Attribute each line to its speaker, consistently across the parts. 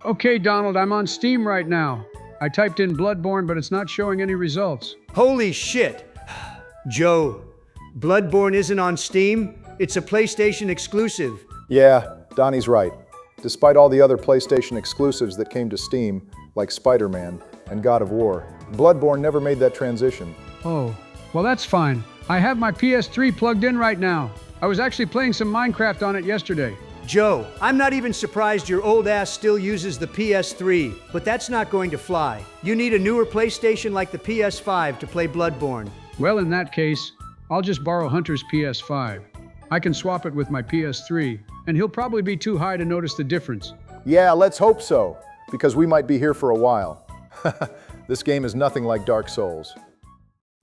Speaker 1: Okay, Donald, I'm on Steam right now. I typed in Bloodborne, but it's not showing any results.
Speaker 2: Holy shit! Joe, Bloodborne isn't on Steam? It's a PlayStation exclusive.
Speaker 3: Yeah, Donnie's right. Despite all the other PlayStation exclusives that came to Steam, like Spider-Man and God of War, Bloodborne never made that transition.
Speaker 1: Oh, well that's fine. I have my PS3 plugged in right now. I was actually playing some Minecraft on it yesterday.
Speaker 2: Joe, I'm not even surprised your old ass still uses the PS3, but that's not going to fly. You need a newer PlayStation like the PS5 to play Bloodborne.
Speaker 1: Well, in that case, I'll just borrow Hunter's PS5. I can swap it with my PS3, and he'll probably be too high to notice the difference.
Speaker 3: Yeah, let's hope so, because we might be here for a while. This game is nothing like Dark Souls.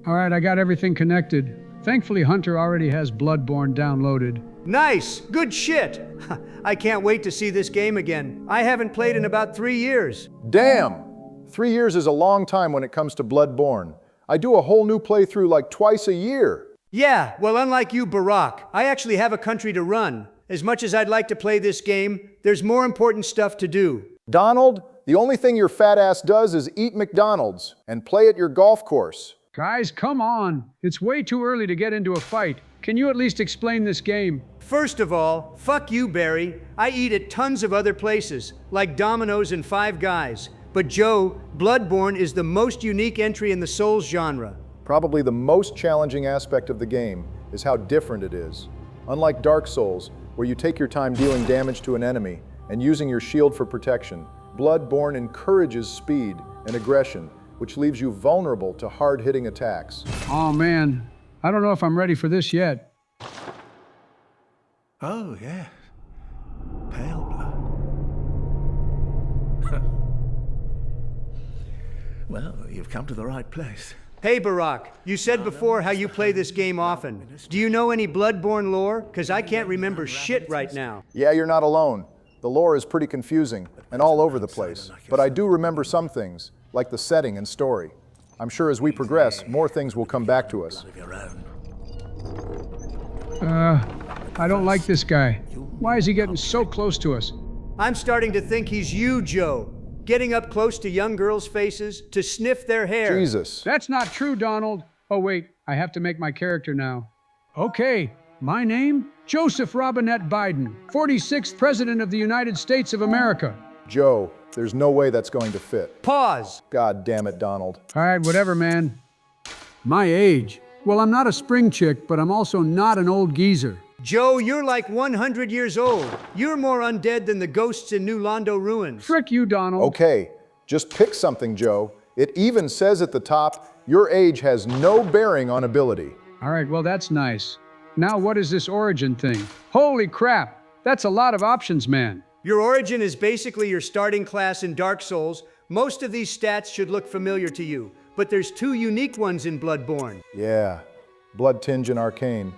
Speaker 1: All right, I got everything connected. Thankfully, Hunter already has Bloodborne downloaded.
Speaker 2: Nice! Good shit! I can't wait to see this game again. I haven't played in about 3 years.
Speaker 3: Damn! 3 years is a long time when it comes to Bloodborne. I do a whole new playthrough like twice a year.
Speaker 2: Yeah, well, unlike you, Barack, I actually have a country to run. As much as I'd like to play this game, there's more important stuff to do.
Speaker 3: Donald, the only thing your fat ass does is eat McDonald's and play at your golf course.
Speaker 1: Guys, come on. It's way too early to get into a fight. Can you at least explain this game?
Speaker 2: First of all, fuck you, Barry. I eat at tons of other places, like Domino's and Five Guys. But Joe, Bloodborne is the most unique entry in the Souls genre.
Speaker 3: Probably the most challenging aspect of the game is how different it is. Unlike Dark Souls, where you take your time dealing damage to an enemy and using your shield for protection, Bloodborne encourages speed and aggression, which leaves you vulnerable to hard-hitting attacks.
Speaker 1: Oh man, I don't know if I'm ready for this yet.
Speaker 4: Oh, yeah. Pale blood. Well, you've come to the right place.
Speaker 2: Hey, Barack, you said before how you play this game often. Do you know any Bloodborne lore? Because I can't remember shit right now.
Speaker 3: Yeah, you're not alone. The lore is pretty confusing and all over the place, but I do remember some things, like the setting and story. I'm sure as we progress, more things will come back to us.
Speaker 1: I don't like this guy. Why is he getting so close to us?
Speaker 2: I'm starting to think he's you, Joe. Getting up close to young girls' faces to sniff their hair.
Speaker 3: Jesus.
Speaker 1: That's not true, Donald. Oh wait, I have to make my character now. Okay, my name? Joseph Robinette Biden, 46th President of the United States of America.
Speaker 3: Joe, there's no way that's going to fit.
Speaker 2: Pause.
Speaker 3: God damn it, Donald.
Speaker 1: All right, whatever, man. My age. Well, I'm not a spring chick, but I'm also not an old geezer.
Speaker 2: Joe, you're like 100 years old. You're more undead than the ghosts in New Londo ruins.
Speaker 1: Frick you, Donald.
Speaker 3: Okay, just pick something, Joe. It even says at the top, your age has no bearing on ability.
Speaker 1: All right, well, that's nice. Now, what is this origin thing? Holy crap, that's a lot of options, man.
Speaker 2: Your origin is basically your starting class in Dark Souls. Most of these stats should look familiar to you, but there's 2 unique ones in Bloodborne.
Speaker 3: Yeah, Blood Tinge and Arcane.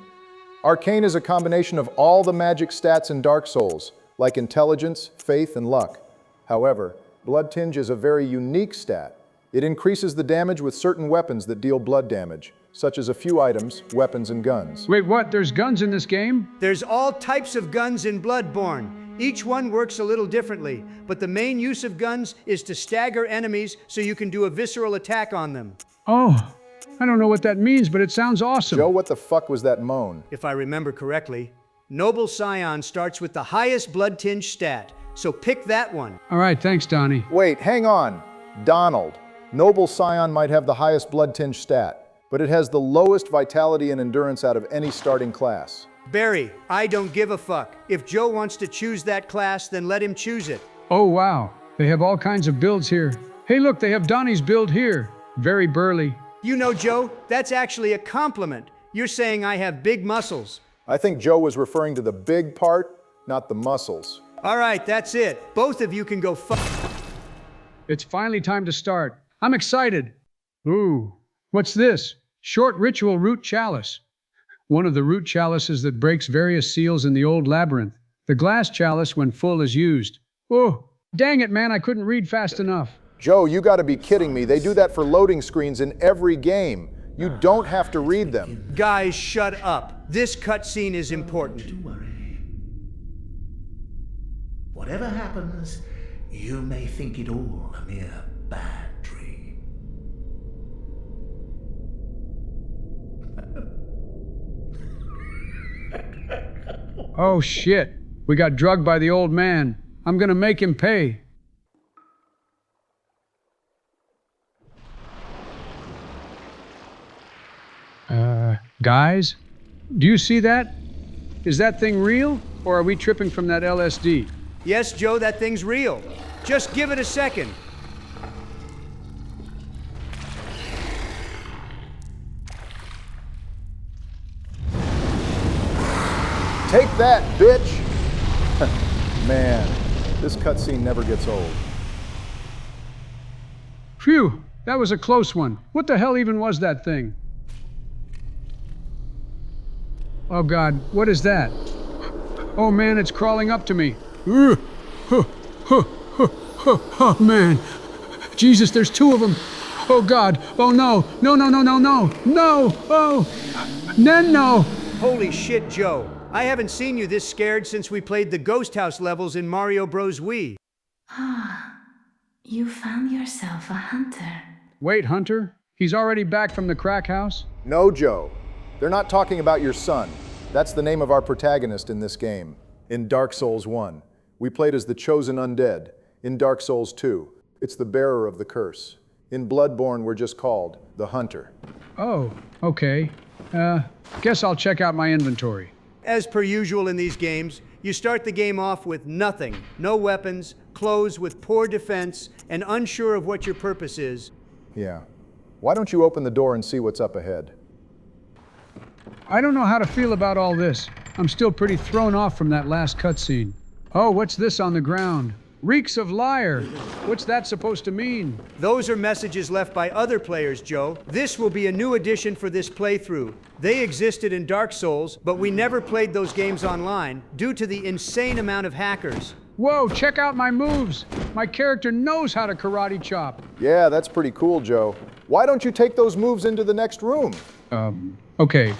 Speaker 3: Arcane is a combination of all the magic stats in Dark Souls, like intelligence, faith, and luck. However, Blood Tinge is a very unique stat. It increases the damage with certain weapons that deal blood damage, such as a few items, weapons, and guns.
Speaker 1: Wait, what? There's guns in this game?
Speaker 2: There's all types of guns in Bloodborne. Each one works a little differently, but the main use of guns is to stagger enemies so you can do a visceral attack on them.
Speaker 1: Oh, I don't know what that means, but it sounds awesome.
Speaker 3: Joe, what the fuck was that moan?
Speaker 2: If I remember correctly, Noble Scion starts with the highest blood tinge stat, so pick that one.
Speaker 1: All right, thanks, Donnie.
Speaker 3: Wait, hang on. Donald. Noble Scion might have the highest Blood Tinge stat, but it has the lowest vitality and endurance out of any starting class.
Speaker 2: Barry, I don't give a fuck. If Joe wants to choose that class, then let him choose it.
Speaker 1: Oh, wow. They have all kinds of builds here. Hey, look, they have Donnie's build here. Very burly.
Speaker 2: You know, Joe, that's actually a compliment. You're saying I have big muscles.
Speaker 3: I think Joe was referring to the big part, not the muscles.
Speaker 2: All right, that's it. Both of you can go fuck.
Speaker 1: It's finally time to start. I'm excited. Ooh, what's this? Short ritual root chalice. One of the root chalices that breaks various seals in the old labyrinth. The glass chalice when full is used. Oh, dang it, man, I couldn't read fast enough.
Speaker 3: Joe, you gotta be kidding me. They do that for loading screens in every game. You don't have to read them.
Speaker 2: Guys, shut up. This cutscene is important.
Speaker 4: Don't worry. Whatever happens, You may think it all a mere bad dream.
Speaker 1: Oh shit, we got drugged by the old man. I'm gonna make him pay. Guys, do you see that? Is that thing real, or are we tripping from that LSD?
Speaker 2: Yes, Joe, that thing's real. Just give it a second.
Speaker 3: Take that, bitch! Man, this cutscene never gets old.
Speaker 1: Phew, that was a close one. What the hell even was that thing? Oh God, what is that? Oh man, it's crawling up to me. Oh man, Jesus, there's two of them. Oh God, oh no, no, no, no, no, no, no, oh, no.
Speaker 2: Holy shit, Joe. I haven't seen you this scared since we played the Ghost House levels in Mario Bros. Wii.
Speaker 5: Ah, you found yourself a hunter.
Speaker 1: Wait, Hunter? He's already back from the crack house?
Speaker 3: No, Joe. They're not talking about your son. That's the name of our protagonist in this game. In Dark Souls 1, we played as the Chosen Undead. In Dark Souls 2, it's the bearer of the curse. In Bloodborne, we're just called the Hunter.
Speaker 1: Oh, okay. Guess I'll check out my inventory.
Speaker 2: As per usual in these games, you start the game off with nothing. No weapons, clothes with poor defense, and unsure of what your purpose is.
Speaker 3: Yeah. Why don't you open the door and see what's up ahead?
Speaker 1: I don't know how to feel about all this. I'm still pretty thrown off from that last cutscene. Oh, what's this on the ground? Reeks of liar. What's that supposed to mean?
Speaker 2: Those are messages left by other players, Joe. This will be a new addition for this playthrough. They existed in Dark Souls, but we never played those games online due to the insane amount of hackers.
Speaker 1: Whoa, check out my moves. My character knows how to karate chop.
Speaker 3: Yeah, that's pretty cool, Joe. Why don't you take those moves into the next room?
Speaker 1: Okay.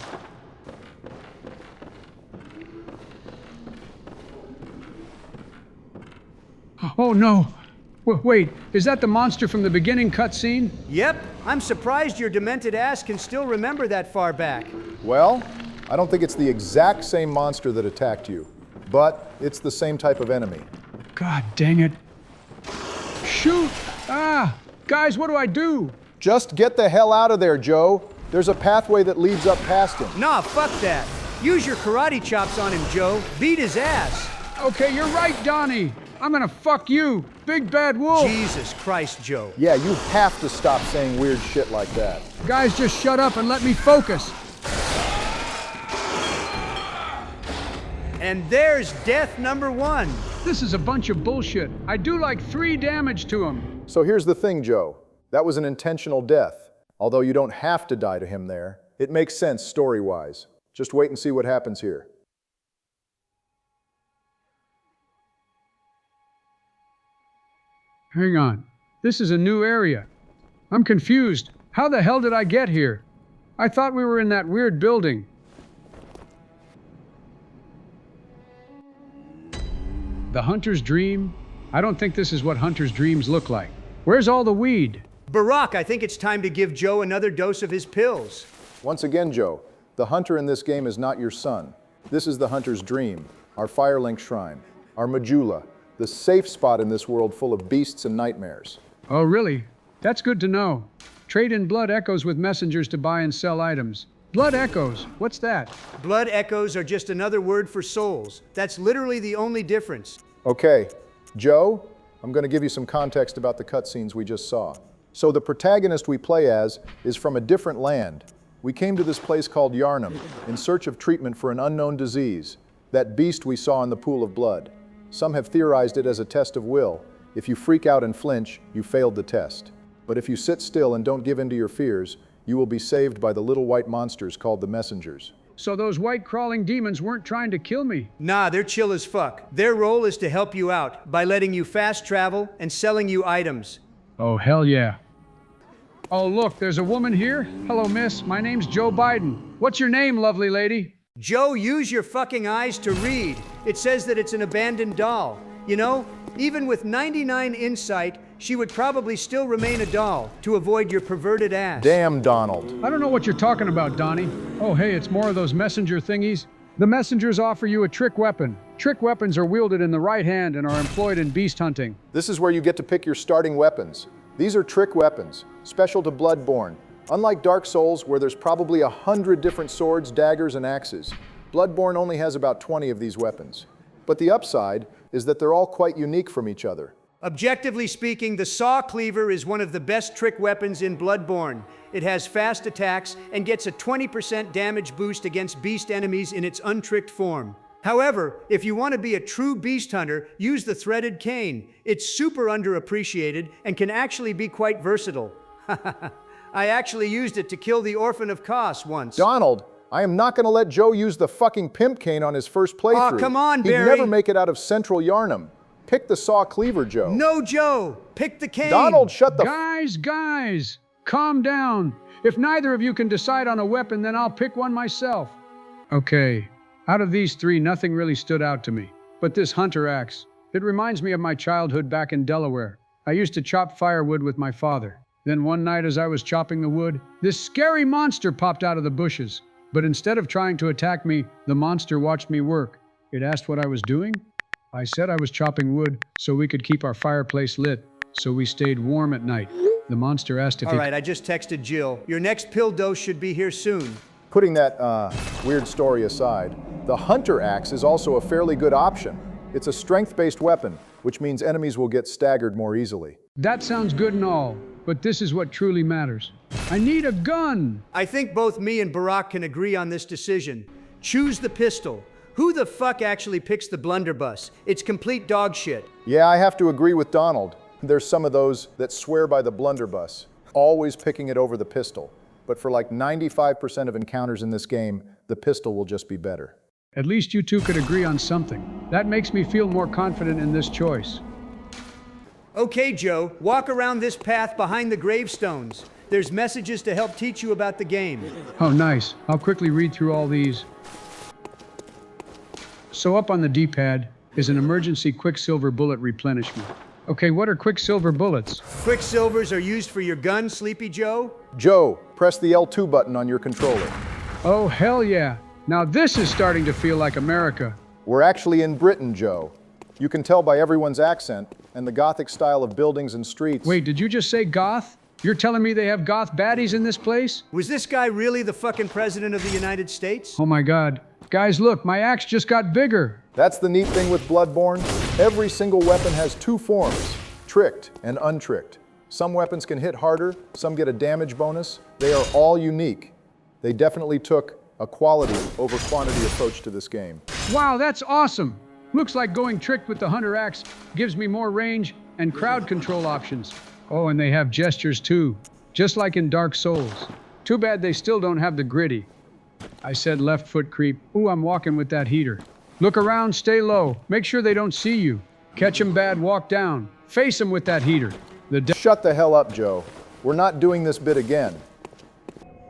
Speaker 1: Oh no. Wait, is that the monster from the beginning cutscene?
Speaker 2: Yep, I'm surprised your demented ass can still remember that far back.
Speaker 3: Well, I don't think it's the exact same monster that attacked you, but it's the same type of enemy.
Speaker 1: God dang it. Shoot! Ah! Guys, what do I do?
Speaker 3: Just get the hell out of there, Joe. There's a pathway that leads up past him.
Speaker 2: Nah, fuck that. Use your karate chops on him, Joe. Beat his ass.
Speaker 1: Okay, you're right, Donnie. I'm gonna fuck you, big bad wolf.
Speaker 2: Jesus Christ, Joe.
Speaker 3: Yeah, you have to stop saying weird shit like that.
Speaker 1: Guys, just shut up and let me focus.
Speaker 2: And there's death number 1.
Speaker 1: This is a bunch of bullshit. I do like 3 damage to him.
Speaker 3: So here's the thing, Joe. That was an intentional death. Although you don't have to die to him there. It makes sense story-wise. Just wait and see what happens here.
Speaker 1: Hang on. This is a new area. I'm confused. How the hell did I get here? I thought we were in that weird building. The hunter's dream? I don't think this is what hunter's dreams look like. Where's all the weed?
Speaker 2: Barack, I think it's time to give Joe another dose of his pills.
Speaker 3: Once again, Joe, the hunter in this game is not your son. This is the hunter's dream, our Firelink shrine, our Majula, the safe spot in this world full of beasts and nightmares.
Speaker 1: Oh, really? That's good to know. Trade in blood echoes with messengers to buy and sell items. Blood echoes, what's that?
Speaker 2: Blood echoes are just another word for souls. That's literally the only difference.
Speaker 3: Okay, Joe, I'm going to give you some context about the cutscenes we just saw. So the protagonist we play as is from a different land. We came to this place called Yharnam in search of treatment for an unknown disease, that beast we saw in the pool of blood. Some have theorized it as a test of will. If you freak out and flinch, you failed the test. But if you sit still and don't give in to your fears, you will be saved by the little white monsters called the messengers.
Speaker 1: So those white crawling demons weren't trying to kill me?
Speaker 2: Nah, they're chill as fuck. Their role is to help you out by letting you fast travel and selling you items.
Speaker 1: Oh, hell yeah. Oh, look, there's a woman here. Hello, miss. My name's Joe Biden. What's your name, lovely lady?
Speaker 2: Joe, use your fucking eyes to read. It says that it's an abandoned doll. You know, even with 99 insight, she would probably still remain a doll to avoid your perverted ass.
Speaker 3: Damn, Donald.
Speaker 1: I don't know what you're talking about, Donnie. Oh, hey, it's more of those messenger thingies. The messengers offer you a trick weapon. Trick weapons are wielded in the right hand and are employed in beast hunting.
Speaker 3: This is where you get to pick your starting weapons. These are trick weapons, special to Bloodborne. Unlike Dark Souls, where there's probably 100 different swords, daggers, and axes, Bloodborne only has about 20 of these weapons. But the upside is that they're all quite unique from each other.
Speaker 2: Objectively speaking, the Saw Cleaver is one of the best trick weapons in Bloodborne. It has fast attacks and gets a 20% damage boost against beast enemies in its untricked form. However, if you want to be a true beast hunter, use the threaded cane. It's super underappreciated and can actually be quite versatile. I actually used it to kill the Orphan of Kos once.
Speaker 3: Donald, I am not going to let Joe use the fucking pimp cane on his first playthrough.
Speaker 2: Aw, come on, Barry.
Speaker 3: He'd never make it out of Central Yharnam. Pick the Saw Cleaver, Joe.
Speaker 2: No, Joe! Pick the cane!
Speaker 3: Donald, shut the
Speaker 1: Guys, calm down. If neither of you can decide on a weapon, then I'll pick one myself. Okay, out of these three, nothing really stood out to me. But this hunter axe, it reminds me of my childhood back in Delaware. I used to chop firewood with my father. Then one night as I was chopping the wood, this scary monster popped out of the bushes. But instead of trying to attack me, the monster watched me work. It asked what I was doing. I said I was chopping wood so we could keep our fireplace lit, so we stayed warm at night. The monster asked if
Speaker 2: All right, I just texted Jill. Your next pill dose should be here soon.
Speaker 3: Putting that weird story aside, the hunter axe is also a fairly good option. It's a strength-based weapon, which means enemies will get staggered more easily.
Speaker 1: That sounds good and all, but this is what truly matters. I need a gun!
Speaker 2: I think both me and Barack can agree on this decision. Choose the pistol. Who the fuck actually picks the blunderbuss? It's complete dog shit.
Speaker 3: Yeah, I have to agree with Donald. There's some of those that swear by the blunderbuss, always picking it over the pistol. But for like 95% of encounters in this game, the pistol will just be better.
Speaker 1: At least you two could agree on something. That makes me feel more confident in this choice.
Speaker 2: Okay, Joe, walk around this path behind the gravestones. There's messages to help teach you about the game.
Speaker 1: Oh, nice. I'll quickly read through all these. So up on the D-pad is an emergency Quicksilver bullet replenishment. Okay, what are Quicksilver bullets?
Speaker 2: Quicksilvers are used for your gun, Sleepy Joe.
Speaker 3: Joe, press the L2 button on your controller.
Speaker 1: Oh, hell yeah. Now this is starting to feel like America.
Speaker 3: We're actually in Britain, Joe. You can tell by everyone's accent and the Gothic style of buildings and streets.
Speaker 1: Wait, did you just say goth? You're telling me they have goth baddies in this place?
Speaker 2: Was this guy really the fucking president of the United States?
Speaker 1: Oh my God. Guys, look, my axe just got bigger.
Speaker 3: That's the neat thing with Bloodborne. Every single weapon has two forms, tricked and untricked. Some weapons can hit harder, some get a damage bonus. They are all unique. They definitely took a quality over quantity approach to this game.
Speaker 1: Wow, that's awesome. Looks like going tricked with the hunter axe gives me more range and crowd control options. Oh, and they have gestures too, just like in Dark Souls. Too bad they still don't have the gritty. I said left foot creep. Ooh, I'm walking with that heater. Look around, stay low. Make sure they don't see you. Catch 'em bad, walk down. Face 'em with that heater.
Speaker 3: Shut the hell up, Joe. We're not doing this bit again.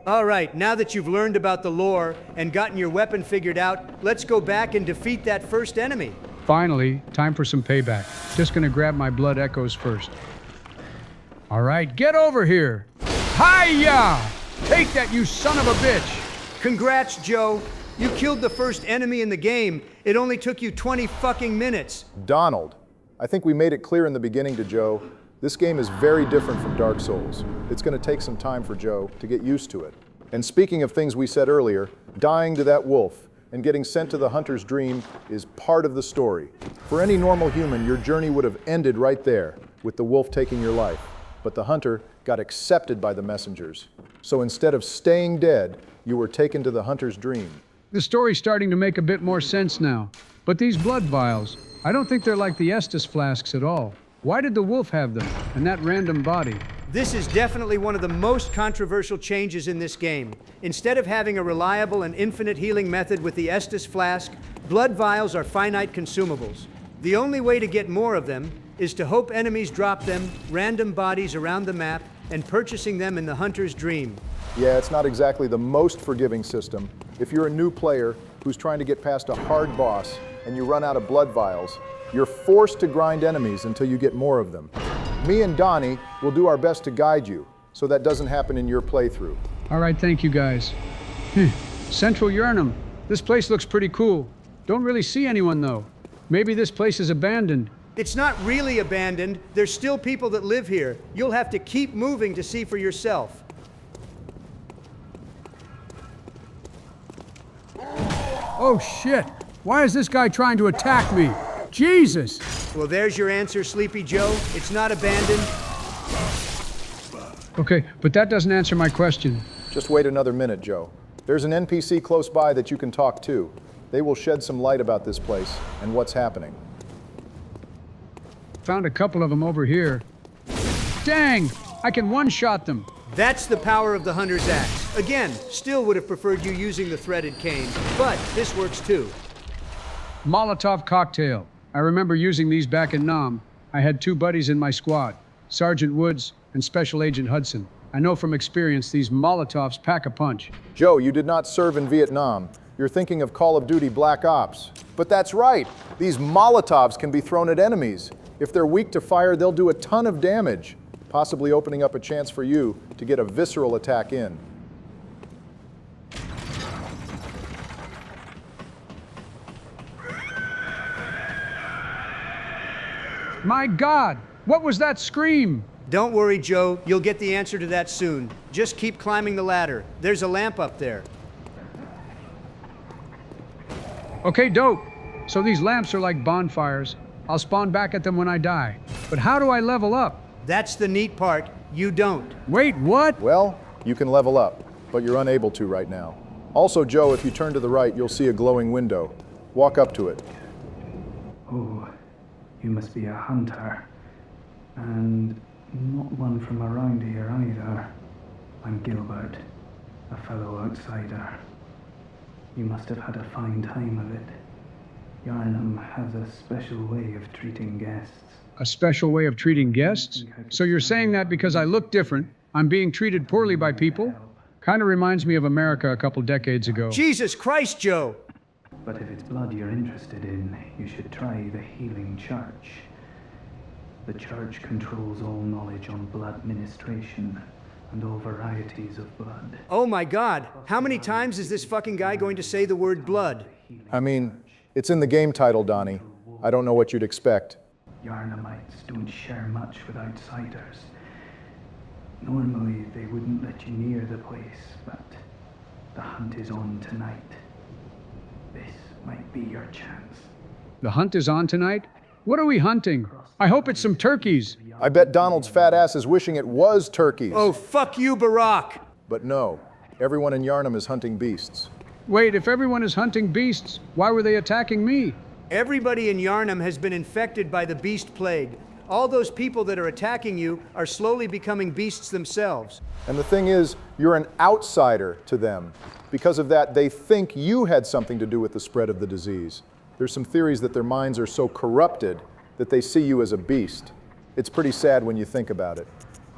Speaker 2: All right, now that you've learned about the lore and gotten your weapon figured out, let's go back and defeat that first enemy.
Speaker 1: Finally, time for some payback. Just gonna grab my blood echoes first. All right, get over here. Hi-ya! Take that, you son of a bitch!
Speaker 2: Congrats, Joe. You killed the first enemy in the game. It only took you 20 fucking minutes.
Speaker 3: Donald, I think we made it clear in the beginning to Joe, this game is very different from Dark Souls. It's going to take some time for Joe to get used to it. And speaking of things we said earlier, dying to that wolf and getting sent to the hunter's dream is part of the story. For any normal human, your journey would have ended right there, with the wolf taking your life. But the hunter got accepted by the messengers. So instead of staying dead, you were taken to the hunter's dream.
Speaker 1: The story's starting to make a bit more sense now. But these blood vials, I don't think they're like the Estus flasks at all. Why did the wolf have them, and that random body?
Speaker 2: This is definitely one of the most controversial changes in this game. Instead of having a reliable and infinite healing method with the Estus flask, blood vials are finite consumables. The only way to get more of them is to hope enemies drop them, random bodies around the map, and purchasing them in the hunter's dream.
Speaker 3: Yeah, it's not exactly the most forgiving system. If you're a new player who's trying to get past a hard boss and you run out of blood vials, you're forced to grind enemies until you get more of them. Me and Donnie will do our best to guide you, so that doesn't happen in your playthrough.
Speaker 1: All right, thank you guys. Central Yharnam. This place looks pretty cool. Don't really see anyone though. Maybe this place is abandoned.
Speaker 2: It's not really abandoned. There's still people that live here. You'll have to keep moving to see for yourself.
Speaker 1: Oh shit! Why is this guy trying to attack me? Jesus!
Speaker 2: Well, there's your answer, Sleepy Joe. It's not abandoned.
Speaker 1: Okay, but that doesn't answer my question.
Speaker 3: Just wait another minute, Joe. There's an NPC close by that you can talk to. They will shed some light about this place and what's happening.
Speaker 1: Found a couple of them over here. Dang! I can one-shot them.
Speaker 2: That's the power of the Hunter's Axe. Again, still would have preferred you using the threaded cane, but this works too.
Speaker 1: Molotov cocktail. I remember using these back in Nam. I had two buddies in my squad, Sergeant Woods and Special Agent Hudson. I know from experience these Molotovs pack a punch.
Speaker 3: Joe, you did not serve in Vietnam. You're thinking of Call of Duty Black Ops. But that's right. These Molotovs can be thrown at enemies. If they're weak to fire, they'll do a ton of damage, possibly opening up a chance for you to get a visceral attack in.
Speaker 1: My God! What was that scream?
Speaker 2: Don't worry, Joe. You'll get the answer to that soon. Just keep climbing the ladder. There's a lamp up there.
Speaker 1: Okay, dope. So these lamps are like bonfires. I'll spawn back at them when I die. But how do I level up?
Speaker 2: That's the neat part. You don't.
Speaker 1: Wait, what?
Speaker 3: Well, you can level up, but you're unable to right now. Also, Joe, if you turn to the right, you'll see a glowing window. Walk up to it.
Speaker 6: Oh, you must be a hunter. And not one from around here either. I'm Gilbert, a fellow outsider. You must have had a fine time of it. Yharnam has a special way of treating guests.
Speaker 1: A special way of treating guests? So you're saying that because I look different, I'm being treated poorly by people? Kind of reminds me of America a couple decades ago.
Speaker 2: Jesus Christ, Joe!
Speaker 6: But if it's blood you're interested in, you should try the Healing Church. The church controls all knowledge on blood ministration and all varieties of blood.
Speaker 2: Oh my God! How many times is this fucking guy going to say the word blood?
Speaker 3: I mean, it's in the game title, Donnie. I don't know what you'd expect.
Speaker 6: Yharnamites don't share much with outsiders. Normally, they wouldn't let you near the place, but the hunt is on tonight. This might be your chance.
Speaker 1: The hunt is on tonight? What are we hunting? I hope it's some turkeys.
Speaker 3: I bet Donald's fat ass is wishing it was turkeys.
Speaker 2: Oh, fuck you, Barack!
Speaker 3: But no, everyone in Yharnam is hunting beasts.
Speaker 1: Wait, if everyone is hunting beasts, why were they attacking me?
Speaker 2: Everybody in Yharnam has been infected by the beast plague. All those people that are attacking you are slowly becoming beasts themselves.
Speaker 3: And the thing is, you're an outsider to them. Because of that, they think you had something to do with the spread of the disease. There's some theories that their minds are so corrupted that they see you as a beast. It's pretty sad when you think about it.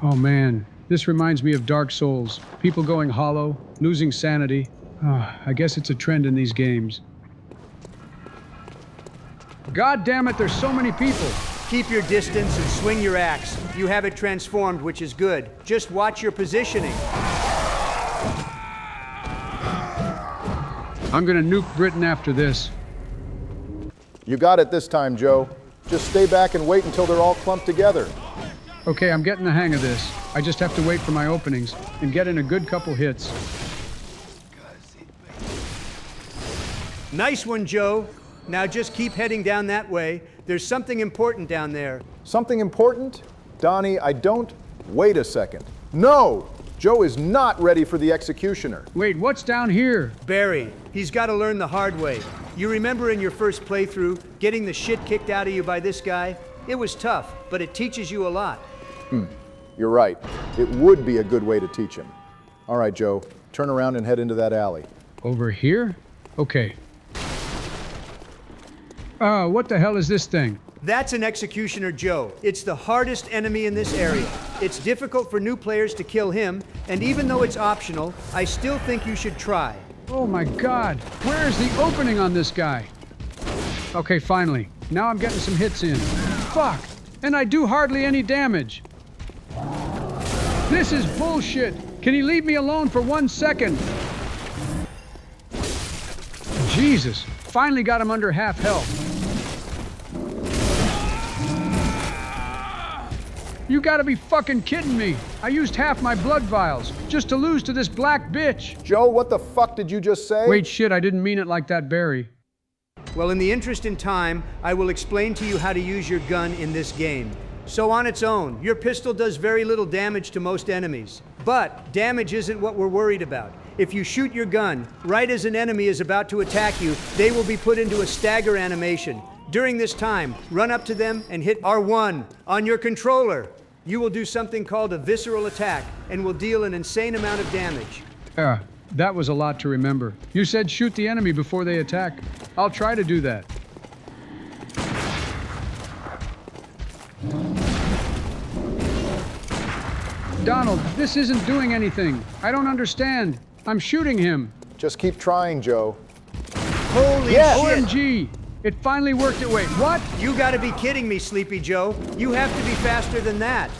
Speaker 1: Oh man, this reminds me of Dark Souls. People going hollow, losing sanity. I guess it's a trend in these games. God damn it, there's so many people.
Speaker 2: Keep your distance and swing your axe. You have it transformed, which is good. Just watch your positioning.
Speaker 1: I'm gonna nuke Britain after this.
Speaker 3: You got it this time, Joe. Just stay back and wait until they're all clumped together.
Speaker 1: Okay, I'm getting the hang of this. I just have to wait for my openings and get in a good couple hits.
Speaker 2: Nice one, Joe. Now just keep heading down that way. There's something important down there.
Speaker 3: Something important? Donnie, I don't... Wait a second. No! Joe is not ready for the executioner.
Speaker 1: Wait, what's down here?
Speaker 2: Barry, he's got to learn the hard way. You remember in your first playthrough, getting the shit kicked out of you by this guy? It was tough, but it teaches you a lot.
Speaker 3: You're right. It would be a good way to teach him. All right, Joe, turn around and head into that alley.
Speaker 1: Over here? Okay. What the hell is this thing?
Speaker 2: That's an Executioner Joe. It's the hardest enemy in this area. It's difficult for new players to kill him, and even though it's optional, I still think you should try.
Speaker 1: Oh my God, where is the opening on this guy? Okay, finally. Now I'm getting some hits in. Fuck! And I do hardly any damage. This is bullshit. Can he leave me alone for 1 second? Jesus. Finally got him under half health. You gotta be fucking kidding me. I used half my blood vials just to lose to this black bitch.
Speaker 3: Joe, what the fuck did you just say?
Speaker 1: Wait, shit, I didn't mean it like that, Barry.
Speaker 2: Well, in the interest in time, I will explain to you how to use your gun in this game. So on its own, your pistol does very little damage to most enemies. But damage isn't what we're worried about. If you shoot your gun right as an enemy is about to attack you, they will be put into a stagger animation. During this time, run up to them and hit R1 on your controller. You will do something called a visceral attack and will deal an insane amount of damage.
Speaker 1: Yeah, that was a lot to remember. You said shoot the enemy before they attack. I'll try to do that. Donald, this isn't doing anything. I don't understand. I'm shooting him.
Speaker 3: Just keep trying, Joe.
Speaker 2: Holy
Speaker 3: Yes.
Speaker 2: shit!
Speaker 1: OMG! It finally worked. Wait, what?
Speaker 2: You gotta be kidding me, Sleepy Joe. You have to be faster than that.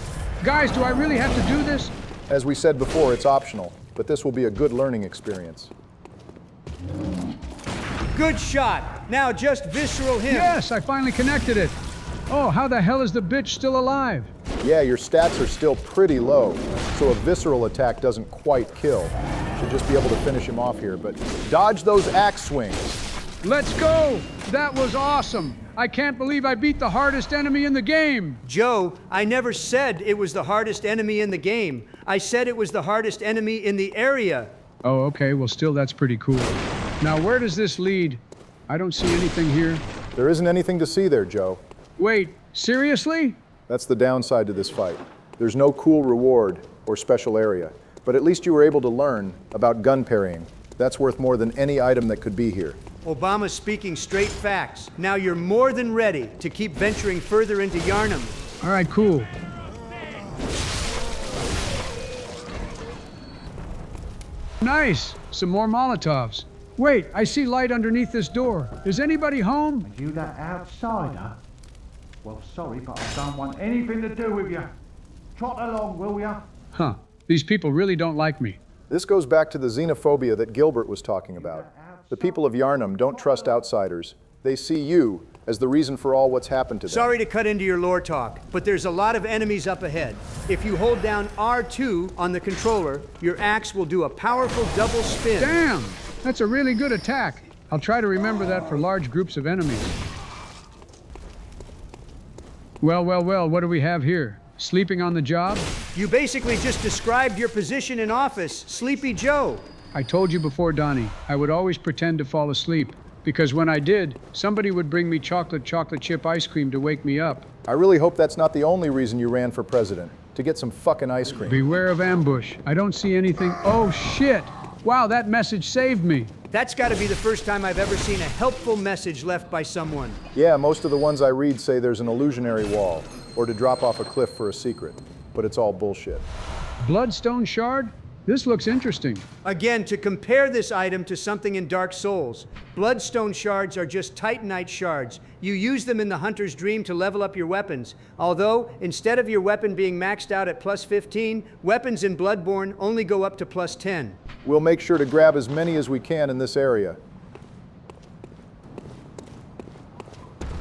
Speaker 1: Guys, do I really have to do this?
Speaker 3: As we said before, it's optional, but this will be a good learning experience.
Speaker 2: Good shot. Now just visceral him.
Speaker 1: Yes, I finally connected it. Oh, how the hell is the bitch still alive?
Speaker 3: Yeah, your stats are still pretty low, so a visceral attack doesn't quite kill. Should just be able to finish him off here, but dodge those axe swings.
Speaker 1: Let's go! That was awesome! I can't believe I beat the hardest enemy in the game!
Speaker 2: Joe, I never said it was the hardest enemy in the game. I said it was the hardest enemy in the area.
Speaker 1: Oh, okay, well still that's pretty cool. Now where does this lead? I don't see anything here.
Speaker 3: There isn't anything to see there, Joe.
Speaker 1: Wait, seriously?
Speaker 3: That's the downside to this fight. There's no cool reward or special area, but at least you were able to learn about gun parrying. That's worth more than any item that could be here.
Speaker 2: Obama's speaking straight facts. Now you're more than ready to keep venturing further into Yharnam.
Speaker 1: All right, cool. Nice! Some more Molotovs. Wait, I see light underneath this door. Is anybody home?
Speaker 7: You that outsider? Well, sorry, but I don't want anything to do with you. Trot along, will ya?
Speaker 1: Huh. These people really don't like me.
Speaker 3: This goes back to the xenophobia that Gilbert was talking about. The people of Yharnam don't trust outsiders. They see you as the reason for all what's happened to them.
Speaker 2: Sorry to cut into your lore talk, but there's a lot of enemies up ahead. If you hold down R2 on the controller, your axe will do a powerful double spin.
Speaker 1: Damn! That's a really good attack. I'll try to remember that for large groups of enemies. Well, what do we have here? Sleeping on the job?
Speaker 2: You basically just described your position in office, Sleepy Joe.
Speaker 1: I told you before, Donnie, I would always pretend to fall asleep, because when I did, somebody would bring me chocolate chip ice cream to wake me up.
Speaker 3: I really hope that's not the only reason you ran for president, to get some fucking ice cream.
Speaker 1: Beware of ambush. I don't see anything. Oh, shit! Wow, that message saved me.
Speaker 2: That's got to be the first time I've ever seen a helpful message left by someone.
Speaker 3: Yeah, most of the ones I read say there's an illusionary wall, or to drop off a cliff for a secret, but it's all bullshit.
Speaker 1: Bloodstone shard? This looks interesting.
Speaker 2: Again, to compare this item to something in Dark Souls, Bloodstone shards are just Titanite shards. You use them in the Hunter's Dream to level up your weapons. Although, instead of your weapon being maxed out at plus 15, weapons in Bloodborne only go up to plus 10.
Speaker 3: We'll make sure to grab as many as we can in this area.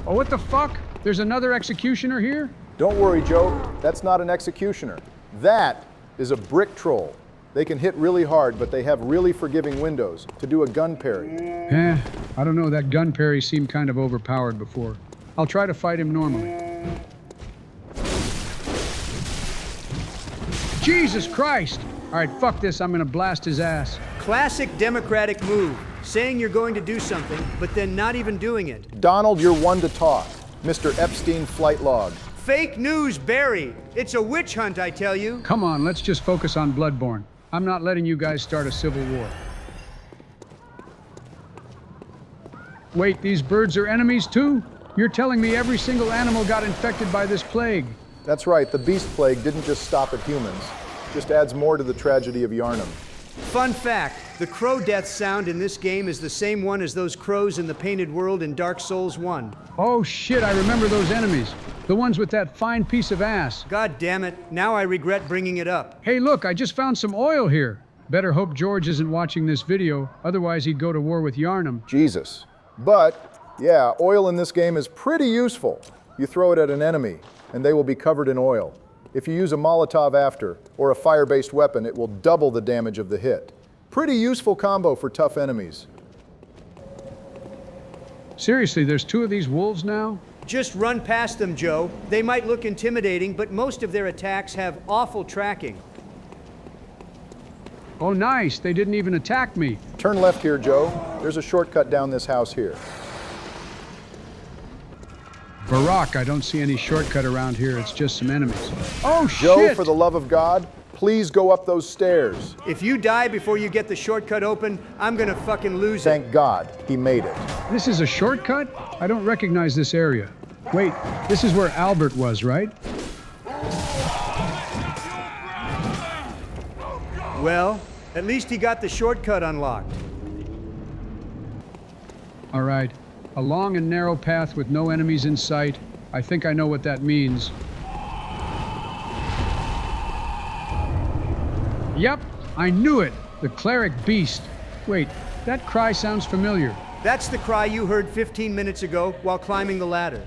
Speaker 1: Oh, what the fuck? There's another executioner here?
Speaker 3: Don't worry, Joe. That's not an executioner. That is a brick troll. They can hit really hard, but they have really forgiving windows to do a gun parry.
Speaker 1: I don't know, that gun parry seemed kind of overpowered before. I'll try to fight him normally. Jesus Christ! All right, fuck this, I'm gonna blast his ass.
Speaker 2: Classic Democratic move, saying you're going to do something, but then not even doing it.
Speaker 3: Donald, you're one to talk. Mr. Epstein flight log.
Speaker 2: Fake news, Barry. It's a witch hunt, I tell you.
Speaker 1: Come on, let's just focus on Bloodborne. I'm not letting you guys start a civil war. Wait, these birds are enemies too? You're telling me every single animal got infected by this plague?
Speaker 3: That's right, the beast plague didn't just stop at humans. Just adds more to the tragedy of Yharnam.
Speaker 2: Fun fact, The crow death sound in this game is the same one as those crows in the Painted World in Dark Souls 1.
Speaker 1: Oh shit, I remember those enemies. The ones with that fine piece of ass.
Speaker 2: God damn it, now I regret bringing it up.
Speaker 1: Hey look, I just found some oil here. Better hope George isn't watching this video, otherwise he'd go to war with Yharnam.
Speaker 3: Jesus. But, yeah, oil in this game is pretty useful. You throw it at an enemy, and they will be covered in oil. If you use a Molotov after, or a fire-based weapon, it will double the damage of the hit. Pretty useful combo for tough enemies.
Speaker 1: Seriously, there's 2 of these wolves now?
Speaker 2: Just run past them, Joe. They might look intimidating, but most of their attacks have awful tracking.
Speaker 1: Oh nice, they didn't even attack me.
Speaker 3: Turn left here, Joe. There's a shortcut down this house here.
Speaker 1: Barack, I don't see any shortcut around here, it's just some enemies. Oh
Speaker 3: Joe,
Speaker 1: shit!
Speaker 3: for the love of God, please go up those stairs.
Speaker 2: If you die before you get the shortcut open, I'm gonna fucking lose it.
Speaker 3: Thank God, he made it.
Speaker 1: This is a shortcut? I don't recognize this area. Wait, this is where Albert was, right?
Speaker 2: Well, at least he got the shortcut unlocked.
Speaker 1: All right, a long and narrow path with no enemies in sight. I think I know what that means. Yep, I knew it. The Cleric Beast. Wait, that cry sounds familiar.
Speaker 2: That's the cry you heard 15 minutes ago while climbing the ladder.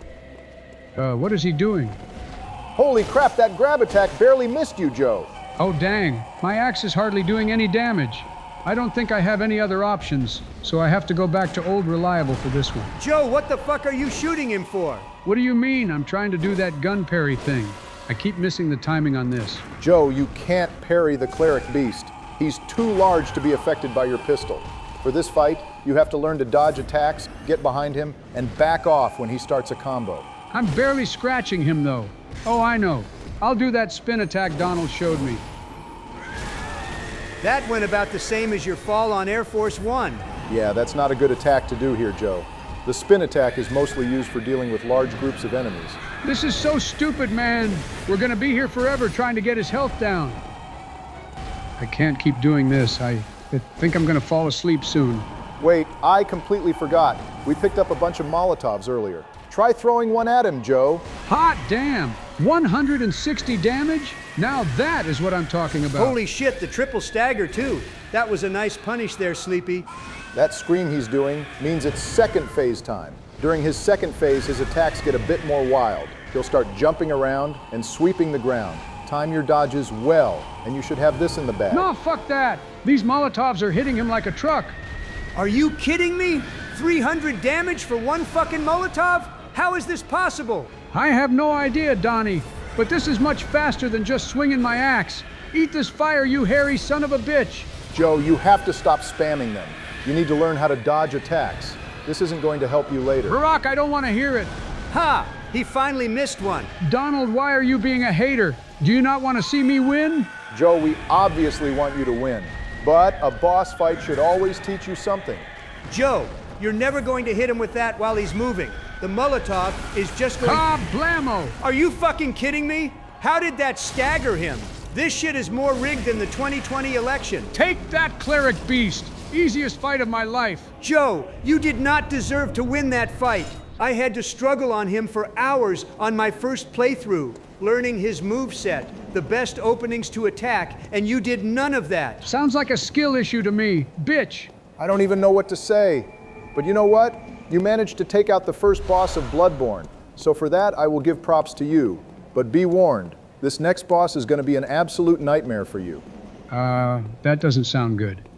Speaker 1: What is he doing?
Speaker 3: Holy crap, that grab attack barely missed you, Joe.
Speaker 1: Oh dang, my axe is hardly doing any damage. I don't think I have any other options, so I have to go back to Old Reliable for this one.
Speaker 2: Joe, what the fuck are you shooting him for?
Speaker 1: What do you mean? I'm trying to do that gun parry thing. I keep missing the timing on this.
Speaker 3: Joe, you can't parry the Cleric Beast. He's too large to be affected by your pistol. For this fight, you have to learn to dodge attacks, get behind him, and back off when he starts a combo.
Speaker 1: I'm barely scratching him though. Oh, I know. I'll do that spin attack Donald showed me.
Speaker 2: That went about the same as your fall on Air Force One.
Speaker 3: Yeah, that's not a good attack to do here, Joe. The spin attack is mostly used for dealing with large groups of enemies.
Speaker 1: This is so stupid, man. We're gonna be here forever trying to get his health down. I can't keep doing this. I think I'm gonna fall asleep soon.
Speaker 3: Wait, I completely forgot. We picked up a bunch of Molotovs earlier. Try throwing one at him, Joe.
Speaker 1: Hot damn! 160 damage? Now that is what I'm talking about.
Speaker 2: Holy shit, the triple stagger too. That was a nice punish there, Sleepy.
Speaker 3: That scream he's doing means it's second phase time. During his second phase, his attacks get a bit more wild. He'll start jumping around and sweeping the ground. Time your dodges well, and you should have this in the bag.
Speaker 1: No, fuck that! These Molotovs are hitting him like a truck.
Speaker 2: Are you kidding me? 300 damage for one fucking Molotov? How is this possible?
Speaker 1: I have no idea, Donnie, but this is much faster than just swinging my axe. Eat this fire, you hairy son of a bitch!
Speaker 3: Joe, you have to stop spamming them. You need to learn how to dodge attacks. This isn't going to help you later.
Speaker 1: Barack, I don't want to hear it.
Speaker 2: Ha! He finally missed one.
Speaker 1: Donald, why are you being a hater? Do you not want to see me win?
Speaker 3: Joe, we obviously want you to win, but a boss fight should always teach you something.
Speaker 2: Joe, you're never going to hit him with that while he's moving. The Molotov is just going...
Speaker 1: Blammo!
Speaker 2: Are you fucking kidding me? How did that stagger him? This shit is more rigged than the 2020 election.
Speaker 1: Take that, Cleric Beast! Easiest fight of my life.
Speaker 2: Joe, you did not deserve to win that fight. I had to struggle on him for hours on my first playthrough, learning his moveset, the best openings to attack, and you did none of that.
Speaker 1: Sounds like a skill issue to me. Bitch!
Speaker 3: I don't even know what to say. But you know what? You managed to take out the first boss of Bloodborne. So for that, I will give props to you. But be warned, this next boss is going to be an absolute nightmare for you.
Speaker 1: That doesn't sound good.